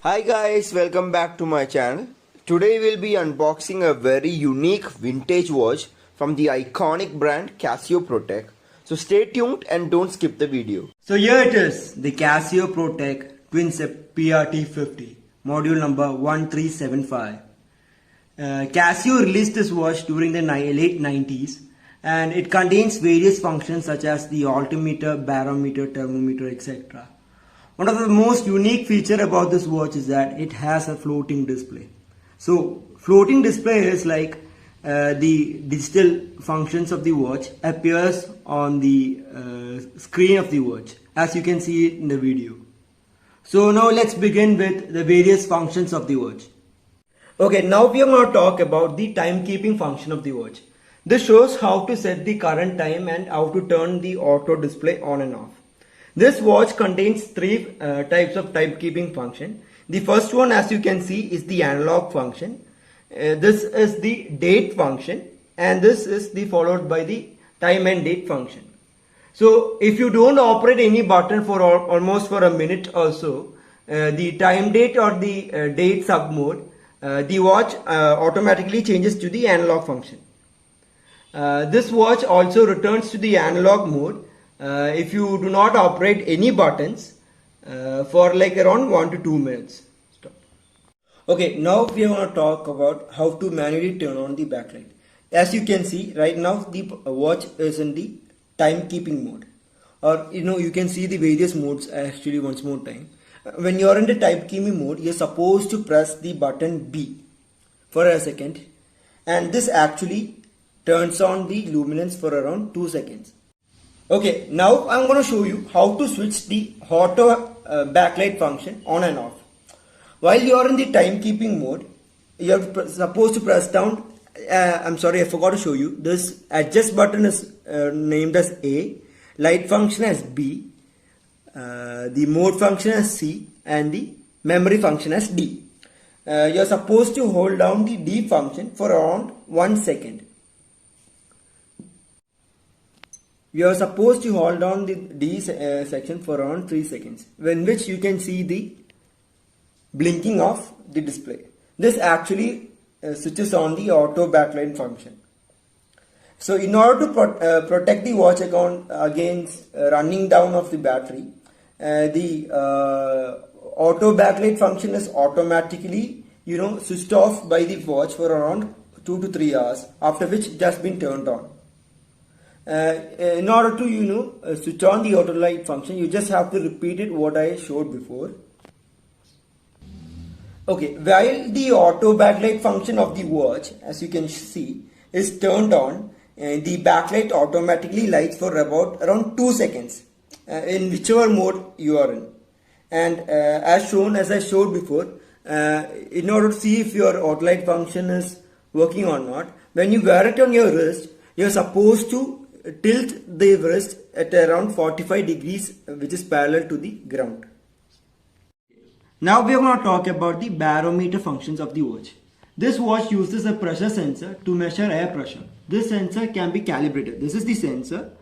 Hi guys, welcome back to my channel. Today we'll be unboxing a very unique vintage watch from the iconic brand Casio Protrek. So stay tuned and don't skip the video. So here it is, the Casio Protrek Twincept PRT 50, module number 1375. Casio released this watch during the late 90s and it contains various functions such as the altimeter, barometer, thermometer, etc. One of the most unique feature about this watch is that it has a floating display. So floating display is like the digital functions of the watch appears on the screen of the watch, as you can see it in the video. So now let's begin with the various functions of the watch. Okay, now we are going to talk about the timekeeping function of the watch. This shows how to set the current time and how to turn the auto display on and off. This watch contains three types of timekeeping function. The first one, as you can see, is the analog function. This is the date function, and this is the followed by the time and date function. So if you don't operate any button for almost for a minute or so, the time date or the date sub mode, the watch automatically changes to the analog function. This watch also returns to the analog mode if you do not operate any buttons for like around 1 to 2 minutes. Stop. Okay, now we are going to talk about how to manually turn on the backlight. As you can see right now, the watch is in the timekeeping mode, or you can see the various modes actually once more time. When you are in the timekeeping mode, you are supposed to press the button B for a second, and this actually turns on the luminance for around 2 seconds. Okay, now I'm going to show you how to switch the auto backlight function on and off. While you are in the timekeeping mode, you are supposed to press down. I'm sorry, I forgot to show you. This adjust button is named as A, light function as B, the mode function as C, and the memory function as D. You are supposed to hold down the D function for around 1 second. You are supposed to hold down the D section for around 3 seconds, in which you can see the blinking of the display. This actually switches on the auto backlight function. So in order to protect the watch against running down of the battery, the auto backlight function is automatically switched off by the watch for around 2 to 3 hours, after which it has been turned on. In order to switch on the auto light function, you just have to repeat it what I showed before. Okay, while the auto backlight function of the watch, as you can see, is turned on, the backlight automatically lights for about around 2 seconds in whichever mode you are in. And as I showed before, in order to see if your auto light function is working or not, when you wear it on your wrist, you are supposed to tilt the wrist at around 45 degrees, which is parallel to the ground. Now we are going to talk about the barometer functions of the watch. This watch uses a pressure sensor to measure air pressure. This sensor can be calibrated. This is the sensor,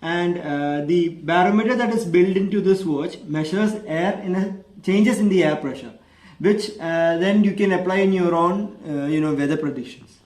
and the barometer that is built into this watch measures changes in the air pressure, which then you can apply in your own weather predictions.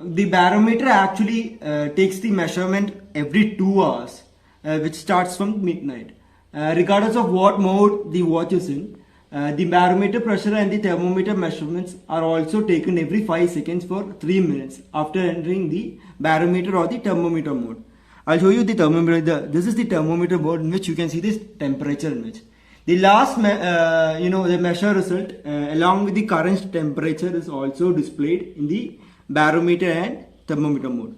The barometer actually takes the measurement every 2 hours, which starts from midnight. Regardless of what mode the watch is in, the barometer pressure and the thermometer measurements are also taken every 5 seconds for 3 minutes after entering the barometer or the thermometer mode. I'll show you the thermometer. This is the thermometer mode in which you can see this temperature image. The last the measure result along with the current temperature is also displayed in the barometer and thermometer mode.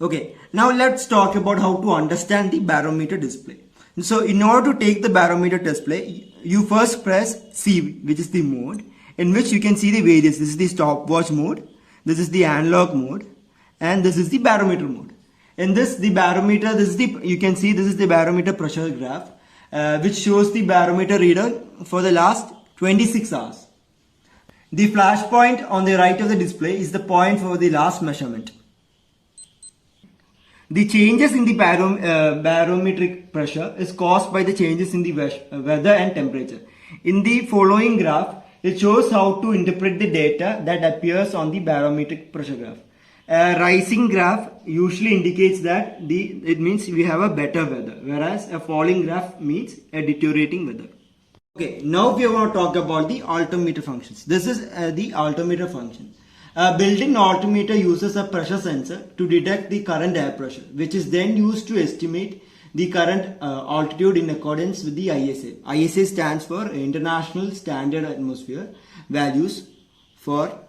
Okay, now let's talk about how to understand the barometer display. So in order to take the barometer display, you first press C, which is the mode in which you can see the various. This is the stopwatch mode, this is the analog mode, and this is the barometer mode. In this, the barometer, you can see this is the barometer pressure graph, which shows the barometer reader for the last 26 hours. The flash point on the right of the display is the point for the last measurement. The changes in the barometric pressure is caused by the changes in the weather and temperature. In the following graph, it shows how to interpret the data that appears on the barometric pressure graph. A rising graph usually indicates that it means we have a better weather, whereas a falling graph means a deteriorating weather. Okay, now we are going to talk about the altimeter functions. This is the altimeter function. A built-in altimeter uses a pressure sensor to detect the current air pressure, which is then used to estimate the current altitude in accordance with the ISA. ISA stands for International Standard Atmosphere values for.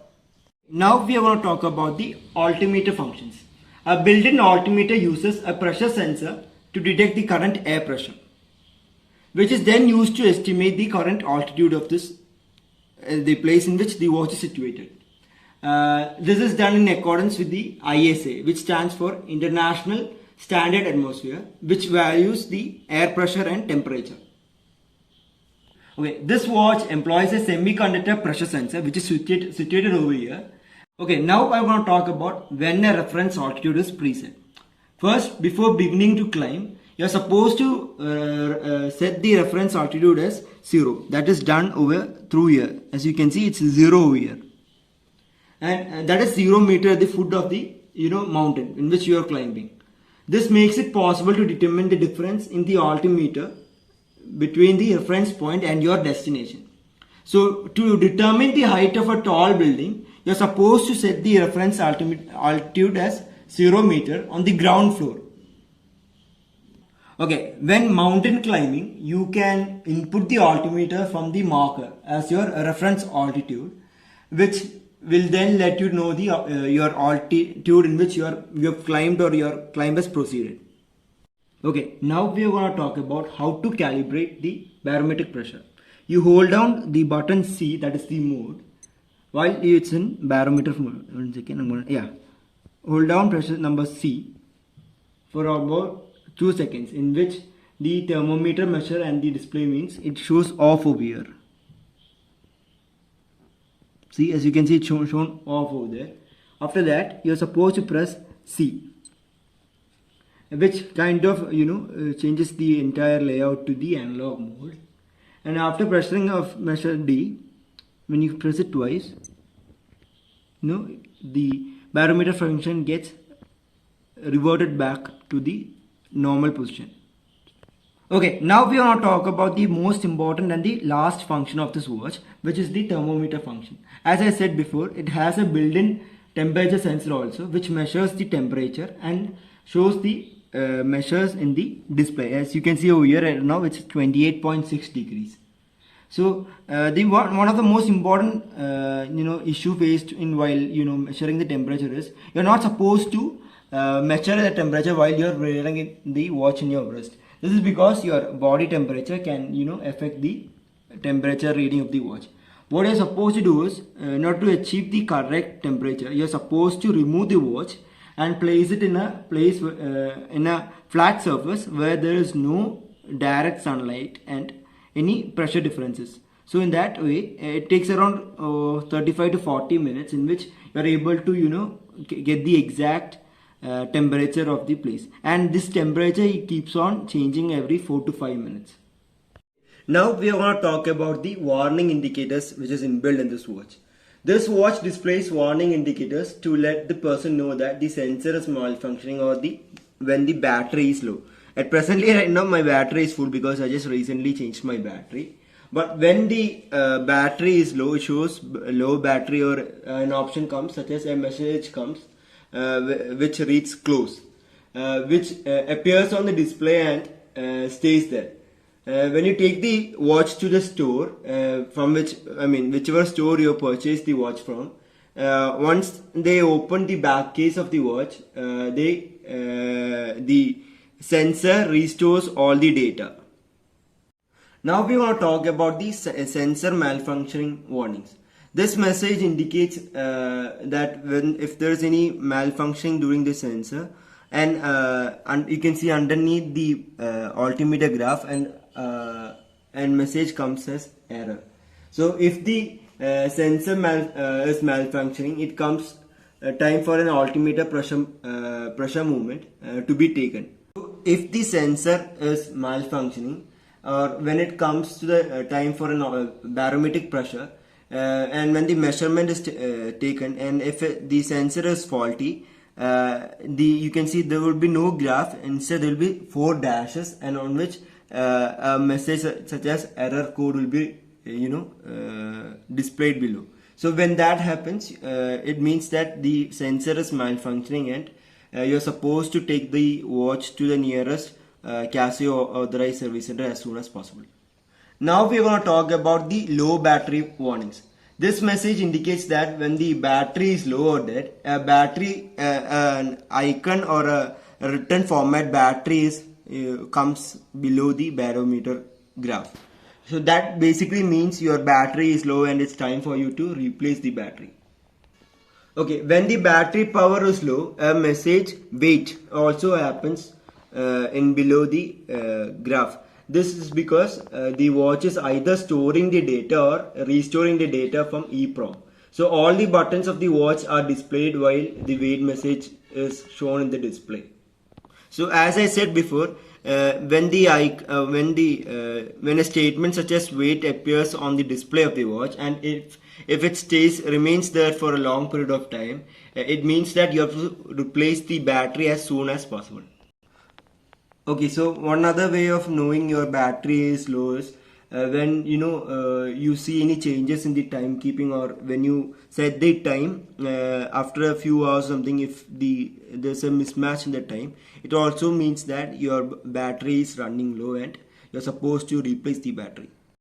Now we are going to talk about the altimeter functions. A built-in altimeter uses a pressure sensor to detect the current air pressure, which is then used to estimate the current altitude of the place in which the watch is situated. This is done in accordance with the ISA, which stands for International Standard Atmosphere, which values the air pressure and temperature. Okay, this watch employs a semiconductor pressure sensor, which is situated over here. Okay, now I want to talk about when a reference altitude is preset. First, before beginning to climb, you are supposed to set the reference altitude as 0. That is done through here. As you can see, it's 0 over here, and that is 0 meter at the foot of the mountain in which you are climbing. This makes it possible to determine the difference in the altimeter between the reference point and your destination. So to determine the height of a tall building, you are supposed to set the reference altitude as 0 meter on the ground floor. Okay, when mountain climbing, you can input the altimeter from the marker as your reference altitude, which will then let you know the your altitude in which you have climbed or your climb has proceeded. Okay, now we are going to talk about how to calibrate the barometric pressure. You hold down the button C, that is the mode, while it's in barometer mode. 1 second, hold down pressure number C for about 2 seconds, in which the thermometer measure and the display means it shows off over here. See, as you can see, it's shown off over there. After that, you're supposed to press C, which kind of changes the entire layout to the analog mode. And after pressing of measure D, when you press it twice, the barometer function gets reverted back to the normal position. Okay, now we are going to talk about the most important and the last function of this watch, which is the thermometer function. As I said before, it has a built-in temperature sensor also, which measures the temperature and shows the measures in the display. As you can see over here right now, it's 28.6 degrees. So one of the most important issue faced in while measuring the temperature is you're not supposed to measure the temperature while you're wearing the watch in your wrist. This is because your body temperature can affect the temperature reading of the watch. What you're supposed to do is, in order to achieve the correct temperature, you're supposed to remove the watch and place it in a place in a flat surface where there is no direct sunlight and any pressure differences. So in that way, it takes around 35 to 40 minutes in which you are able to get the exact temperature of the place, and this temperature keeps on changing every 4 to 5 minutes. Now we are going to talk about the warning indicators which is inbuilt in this watch. This watch displays warning indicators to let the person know that the sensor is malfunctioning or when the battery is low. At presently right now my battery is full because I just recently changed my battery. But when the battery is low, it shows low battery, or an option comes such as a message comes which reads close, which appears on the display and stays there. When you take the watch to the store, from whichever store you purchased the watch from, once they open the back case of the watch, the sensor restores all the data. Now we want to talk about the sensor malfunctioning warnings. This message indicates that if there is any malfunctioning during the sensor, and you can see underneath the altimeter graph and message comes as error. So if the sensor is malfunctioning, it comes time for an altimeter pressure movement to be taken. If the sensor is malfunctioning, or when it comes to the time for a barometric pressure, and when the measurement is taken, and if the sensor is faulty, you can see there will be no graph. Instead there will be 4 dashes, and on which a message such as error code will be displayed below. So when that happens, it means that the sensor is malfunctioning, and you're supposed to take the watch to the nearest Casio authorized service center as soon as possible. Now we're going to talk about the low battery warnings. This message indicates that when the battery is low or dead, a battery, an icon or a written format battery comes below the barometer graph. So that basically means your battery is low and it's time for you to replace the battery. Okay, when the battery power is low, a message wait also happens in below the graph. This is because the watch is either storing the data or restoring the data from EEPROM. So all the buttons of the watch are displayed while the wait message is shown in the display. So as I said before, when a statement such as wait appears on the display of the watch, and if it remains there for a long period of time, it means that you have to replace the battery as soon as possible. Okay, so one other way of knowing your battery is low is when you see any changes in the timekeeping, or when you set the time after a few hours something, if there's a mismatch in the time, it also means that your battery is running low and you're supposed to replace the battery.